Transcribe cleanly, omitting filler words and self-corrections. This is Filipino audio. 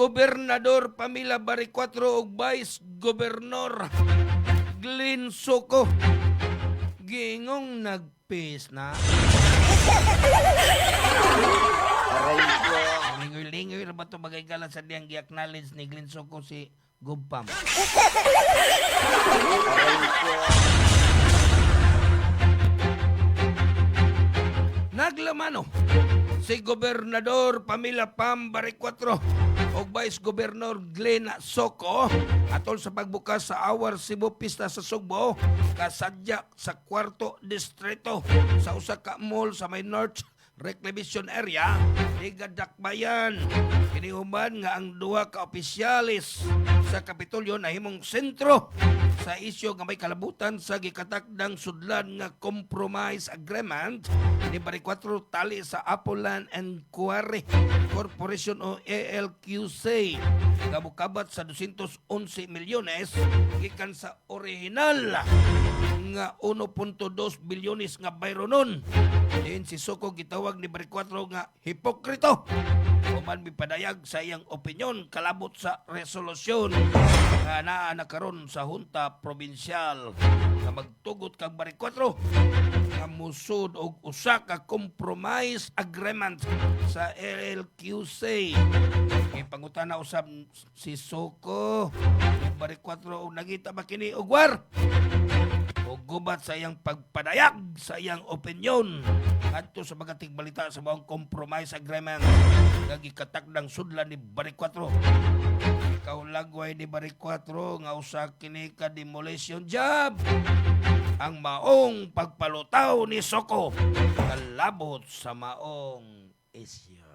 Gobernador Pamela Bari 4 ug Vice Gobernador Glenn Soco gingong nagpis na. Aray ko. Lingoy-lingoy na ba ito magagalan sa diyang gi-acknowledge ni Glenn Soco si Gubpam? Aray ko. Naglamano si Gobernador Pamela Pam Bari 4 o Vice Gobernador Glenn Soco atol sa pagbukas sa Awar Cebu Pista sa Sugbo kasadya sa 4 distrito sa usa ka mall sa may North Reclamation Area ni Gadakbayan. Kinihuman nga ang duha ka opisyalis sa Kapitolyo na himong sentro sa isyu nga may kalabutan sa gikatakdang sudlan nga compromise agreement ni Bari 4 tali sa Apolan and Quarry Corporation o ALQC kabukabat sa 211 milyones gikan sa orihinal nga 1.2 bilyones nga bayro nun. Diin si Soco gitawag ni Bari 4 nga hipokrito. Human mipadayag sa iyang opinyon kalabot sa resolusyon nga naa nakaron sa Hunta Provincial nga magtugot kang Bari 4 nga musud og usa ka compromise agreement sa LLQC. Ipangutana usab si Soco ni Bari 4 og nagita ba kini og war o gubat sa iyang pagpadayag sa iyang opinyon adto sa mga tigbalita sa mga compromise agreement nga gikatakdang sudlan ni Bari 4. Ikaw lagway ni Bari 4 nga usa kini ka demolition job ang maong pagpalutaw ni Soco kalabot sa maong isyu.